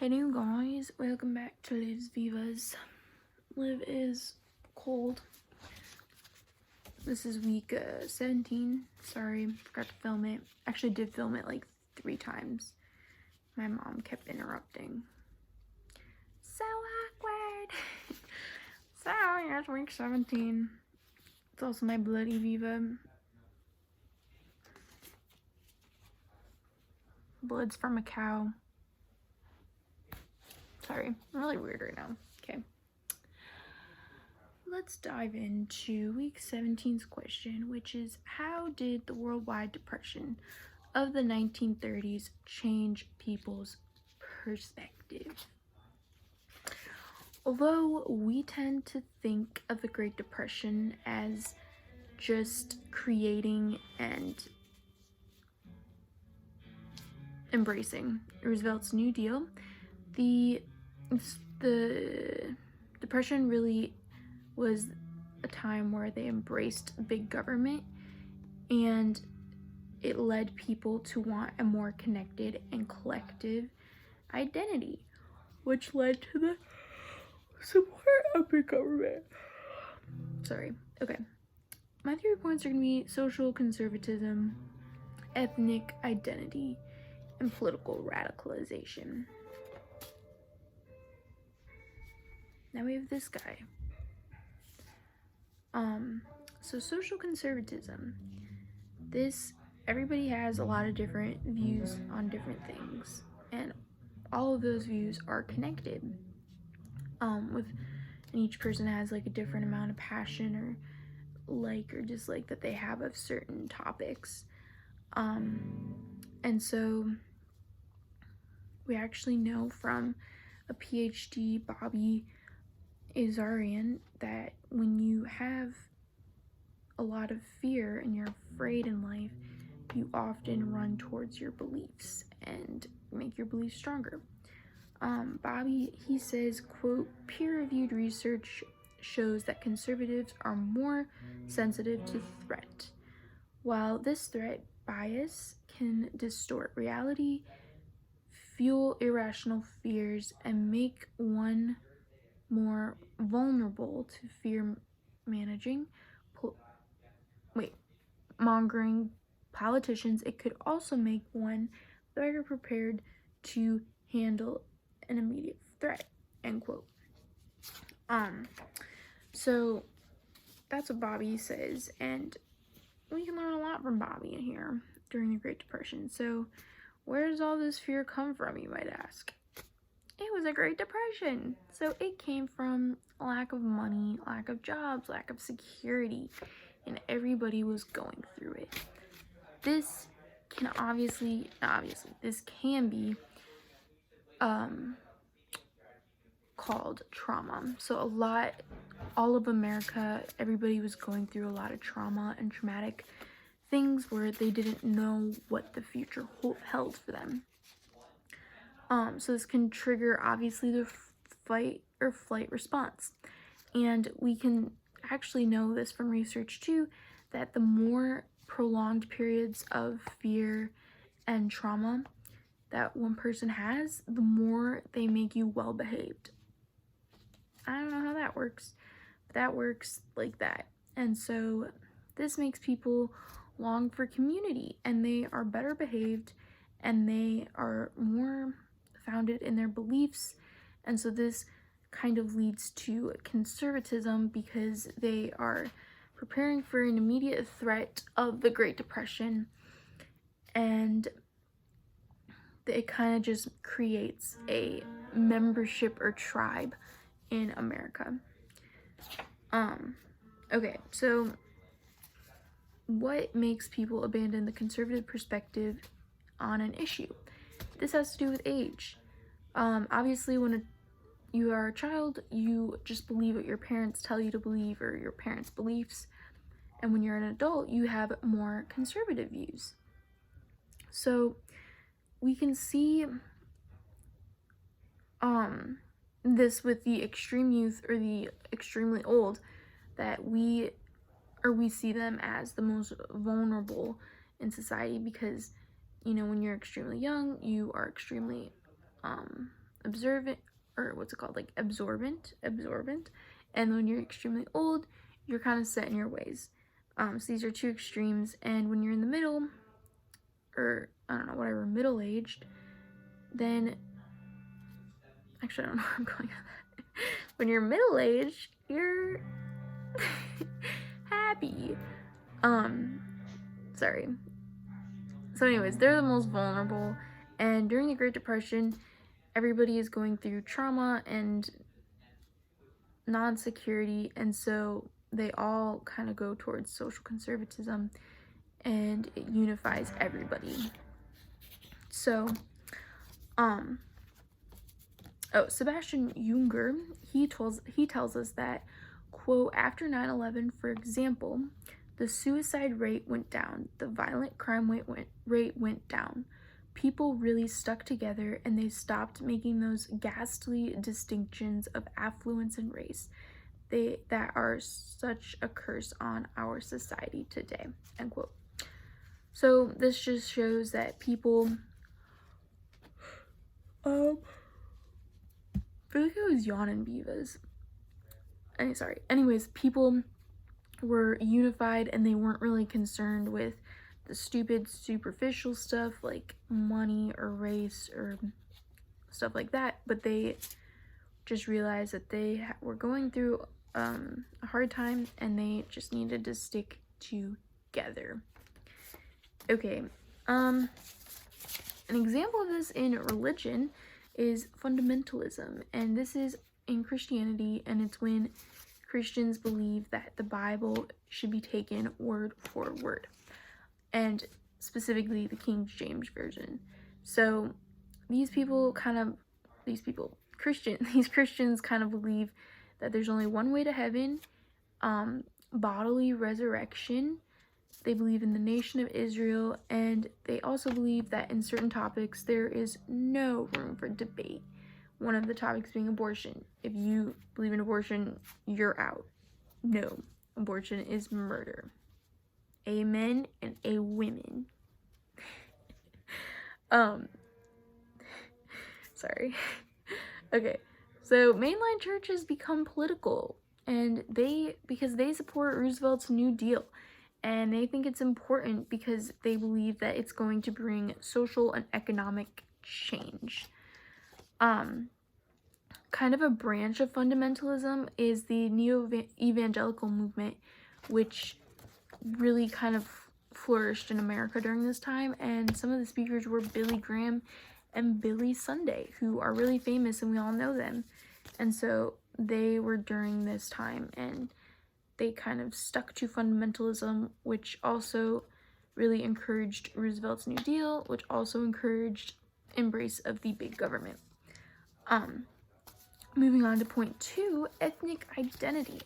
Hey new guys, welcome back to Liv's Vivas. Liv is cold. This is week 17. Sorry, forgot to film it. Actually did film it like 3 times. My mom kept interrupting. So awkward. So, yeah, it's week 17. It's also my bloody Viva. Blood's from a cow. Sorry, I'm really weird right now. Okay. Let's dive into week 17's question, which is, how did the worldwide depression of the 1930s change people's perspective? Although we tend to think of the Great Depression as just creating and embracing Roosevelt's New Deal, the Depression really was a time where they embraced big government, and it led people to want a more connected and collective identity, which led to the support of big government. Sorry. Okay. My 3 points are going to be social conservatism, ethnic identity, and political radicalization. Now we have this guy. So social conservatism. Everybody has a lot of different views on different things, and all of those views are connected. And each person has like a different amount of passion or like or dislike that they have of certain topics. And so we actually know from a PhD, Bobby Azarian, that when you have a lot of fear and you're afraid in life, you often run towards your beliefs and make your beliefs stronger. Bobby, he says, quote, peer-reviewed research shows that conservatives are more sensitive to threat. While this threat bias can distort reality, fuel irrational fears, and make one more vulnerable to mongering politicians, it could also make one better prepared to handle an immediate threat, end quote. So that's what Bobby says, and we can learn a lot from Bobby in here during the Great Depression. So where does all this fear come from, you might ask? It was a Great Depression. So it came from lack of money, lack of jobs, lack of security, and everybody was going through it. This can this can be called trauma. So all of America, everybody was going through a lot of trauma and traumatic things where they didn't know what the future held for them. So this can trigger, obviously, the fight or flight response. And we can actually know this from research too, that the more prolonged periods of fear and trauma that one person has, the more they make you well behaved. I don't know how that works, but that works like that. And so this makes people long for community, and they are better behaved, and they are more founded in their beliefs. And so this kind of leads to conservatism, because they are preparing for an immediate threat of the Great Depression, and it kind of just creates a membership or tribe in America. Okay, so what makes people abandon the conservative perspective on an issue? This has to do with age. Obviously, when you are a child, you just believe what your parents tell you to believe, or your parents' beliefs. And when you're an adult, you have more conservative views. So we can see this with the extreme youth or the extremely old, that we see them as the most vulnerable in society, because, you know, when you're extremely young, you are extremely observant, or what's it called, like absorbent, and when you're extremely old, you're kind of set in your ways. So these are two extremes, and when you're in the middle, or I don't know, whatever, middle-aged, then actually I don't know where I'm going with that. When you're middle-aged, you're happy. Sorry. So anyways, they're the most vulnerable, and during the Great Depression, everybody is going through trauma and non-security, and so they all kind of go towards social conservatism, and it unifies everybody. So, Sebastian Junger, he tells us that, quote, after 9/11, for example, the suicide rate went down, the violent crime rate went down. People really stuck together, and they stopped making those ghastly distinctions of affluence and race that are such a curse on our society today, end quote. So this just shows that people, I feel like I was yawning, Beavis. Anyways, people were unified, and they weren't really concerned with the stupid, superficial stuff like money or race or stuff like that, but they just realized that they were going through a hard time, and they just needed to stick together. Okay, an example of this in religion is fundamentalism, and this is in Christianity, and it's when Christians believe that the Bible should be taken word for word, and specifically the King James Version. So these Christians kind of believe that there's only one way to heaven, bodily resurrection. They believe in the nation of Israel, and they also believe that in certain topics there is no room for debate. One of the topics being abortion. If you believe in abortion, you're out. No, abortion is murder. Amen and a women. Sorry. Okay, so mainline churches become political, and because they support Roosevelt's New Deal, and they think it's important because they believe that it's going to bring social and economic change. Kind of a branch of fundamentalism is the neo-evangelical movement, which really kind of flourished in America during this time, and some of the speakers were Billy Graham and Billy Sunday, who are really famous, and we all know them. And so they were during this time, and they kind of stuck to fundamentalism, which also really encouraged Roosevelt's New Deal, which also encouraged embrace of the big government. Moving on to point 2, ethnic identity.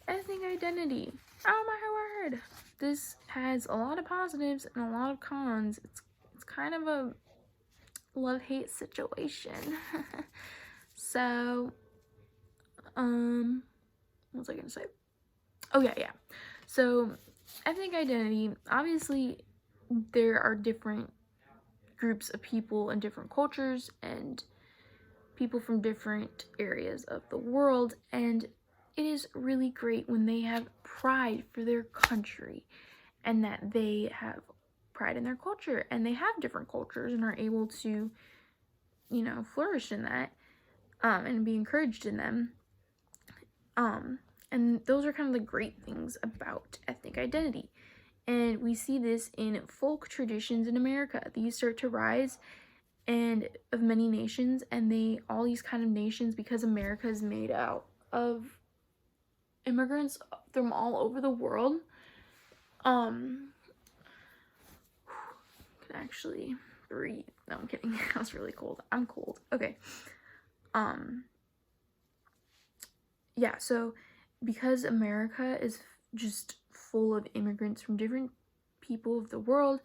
Ethnic identity. Oh my word! This has a lot of positives and a lot of cons. It's kind of a love-hate situation. So, what was I gonna say? Oh yeah. So, ethnic identity, obviously there are different groups of people and different cultures and people from different areas of the world, and it is really great when they have pride for their country, and that they have pride in their culture, and they have different cultures and are able to, flourish in that, and be encouraged in them. And those are kind of the great things about ethnic identity. And we see this in folk traditions in America. These start to rise and of many nations, and all these kind of nations, because America is made out of immigrants from all over the world. Can actually breathe. No, I'm kidding. I was really cold. I'm cold. Okay. Yeah, so because America is just full of immigrants from different people of the world,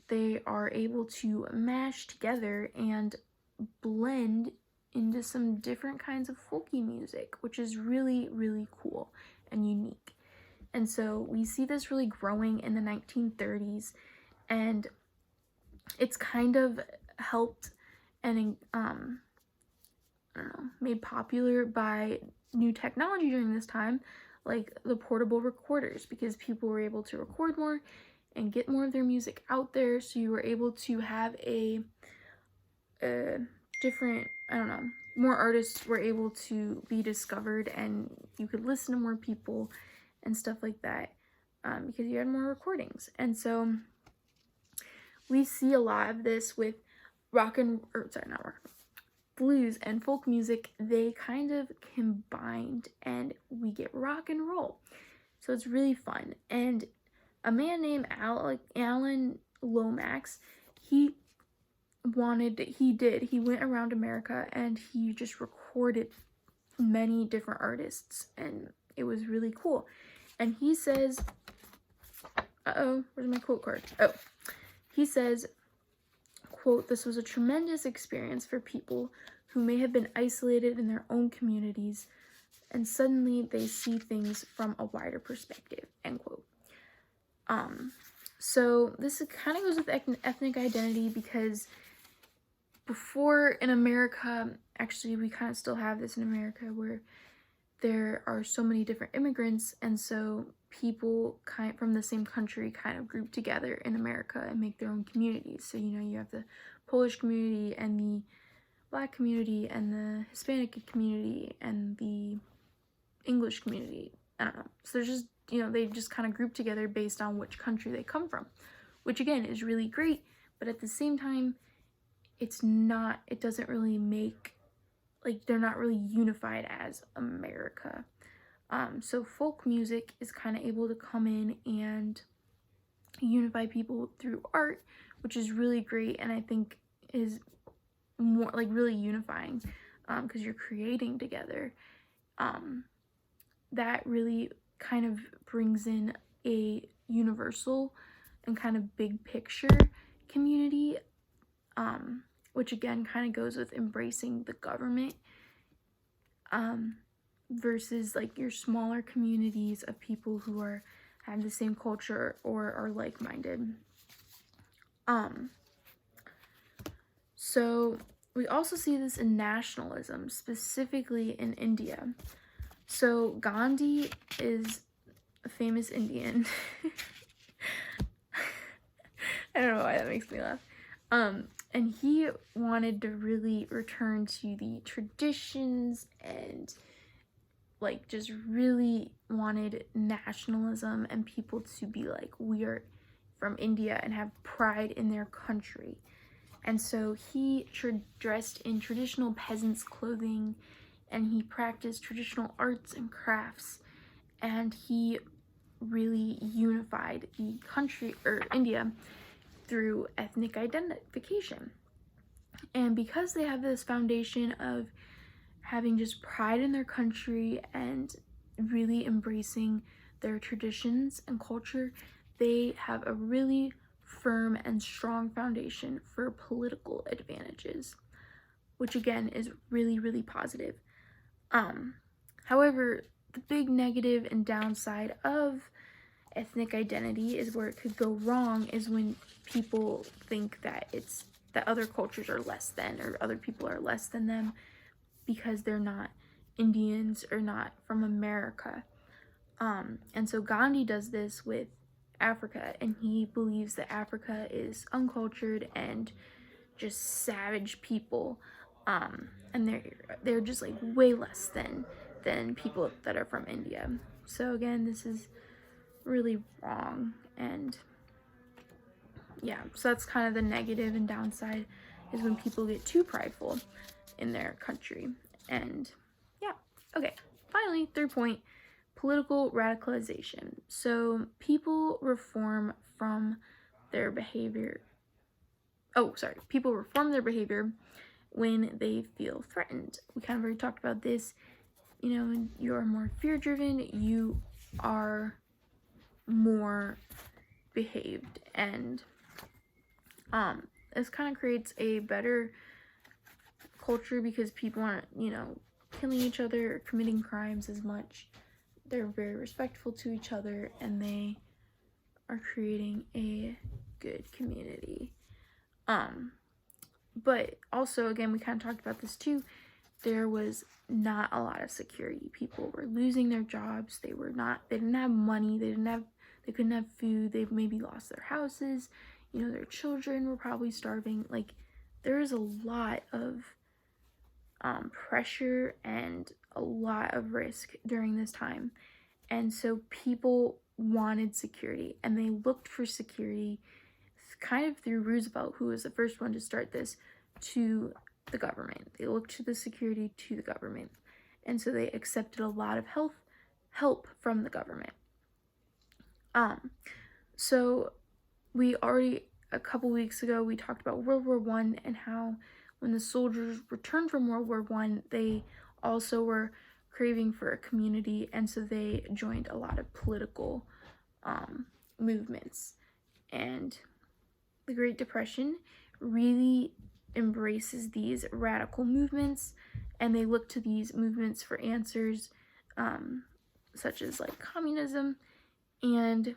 they are able to mash together and blend into some different kinds of folky music, which is really, really cool and unique. And so we see this really growing in the 1930s, and it's kind of helped and I don't know, made popular by new technology during this time, like the portable recorders, because people were able to record more and get more of their music out there. So you were able to have a different, I don't know, more artists were able to be discovered, and you could listen to more people and stuff like that, because you had more recordings. And so we see a lot of this with blues and folk music. They kind of combined, and we get rock and roll. So it's really fun. And a man named Alan Lomax, he went around America and he just recorded many different artists, and it was really cool. And he says, where's my quote card? Oh, he says, quote, "This was a tremendous experience for people who may have been isolated in their own communities, and suddenly they see things from a wider perspective," end quote. So this kind of goes with ethnic identity, because before in America, actually we kind of still have this in America, where there are so many different immigrants, and so people from the same country kind of group together in America and make their own communities. So, you know, you have the Polish community and the Black community and the Hispanic community and the English community. I don't know. So there's just, you know, they just kind of group together based on which country they come from, which again is really great, but at the same time, it doesn't really make, like, they're not really unified as America. So folk music is kind of able to come in and unify people through art, which is really great, and I think is more like really unifying, because you're creating together. That really kind of brings in a universal and kind of big picture community, which again kind of goes with embracing the government, versus like your smaller communities of people who have the same culture or are like-minded. So we also see this in nationalism, specifically in India. So Gandhi is a famous Indian. I don't know why that makes me laugh. And he wanted to really return to the traditions, and like just really wanted nationalism and people to be like, we are from India, and have pride in their country. And so he dressed in traditional peasants' clothing, and he practiced traditional arts and crafts, and he really unified the country, or India, through ethnic identification. And because they have this foundation of having just pride in their country and really embracing their traditions and culture, they have a really firm and strong foundation for political advantages, which again is really, really positive. However, the big negative and downside of ethnic identity is where it could go wrong is when people think that other cultures are less than, or other people are less than them because they're not Indians or not from America. And so Gandhi does this with Africa, and he believes that Africa is uncultured and just savage people, and they're just like way less than people that are from India. So again, this is really wrong, and yeah, so that's kind of the negative and downside, is when people get too prideful in their country. And yeah, okay, finally, third point, political radicalization. So people reform their behavior when they feel threatened. We kind of already talked about this. You know, when you're more fear-driven, you are more behaved, and this kind of creates a better culture because people aren't, you know, killing each other or committing crimes as much. They're very respectful to each other, and they are creating a good community. But also, again, we kind of talked about this too, there was not a lot of security. People were losing their jobs. They didn't have money. They couldn't have food. They maybe lost their houses. You know, their children were probably starving. Like, there is a lot of pressure and a lot of risk during this time. And so people wanted security, and they looked for security kind of through Roosevelt, who was the first one to start this, to the government. They looked to the security to the government. And so they accepted a lot of help from the government. So we already, a couple weeks ago, we talked about World War I and how when the soldiers returned from World War I, they also were craving for a community, and so they joined a lot of political movements. And the Great Depression really embraces these radical movements, and they look to these movements for answers, such as like communism, and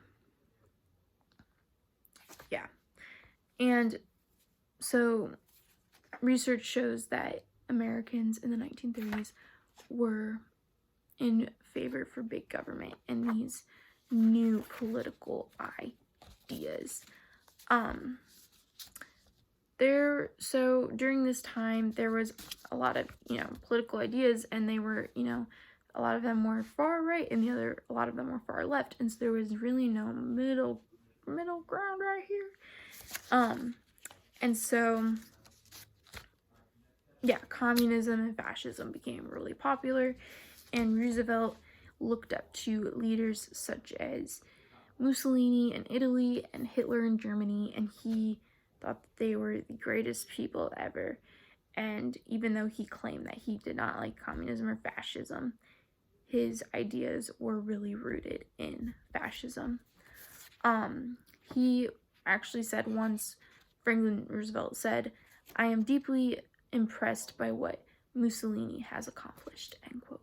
so research shows that Americans in the 1930s were in favor for big government and these new political ideas. So during this time, there was a lot of, political ideas, and they were, a lot of them were far right, and a lot of them were far left, and so there was really no middle ground right here. And so, communism and fascism became really popular, and Roosevelt looked up to leaders such as Mussolini in Italy and Hitler in Germany, and he thought that they were the greatest people ever. And even though he claimed that he did not like communism or fascism, his ideas were really rooted in fascism. He actually said once, Franklin Roosevelt said, "I am deeply impressed by what Mussolini has accomplished," end quote.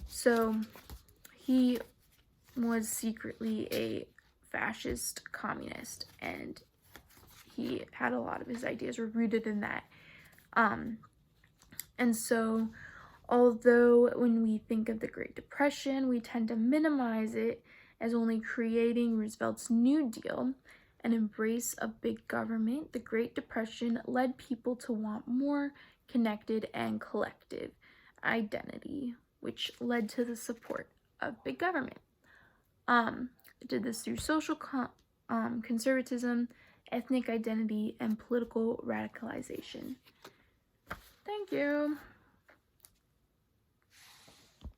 So he was secretly a fascist communist, and he had a lot of his ideas were rooted in that. And so although when we think of the Great Depression, we tend to minimize it as only creating Roosevelt's New Deal, an embrace of big government, the Great Depression led people to want more connected and collective identity, which led to the support of big government. It did this through social conservatism, ethnic identity, and political radicalization. Thank you.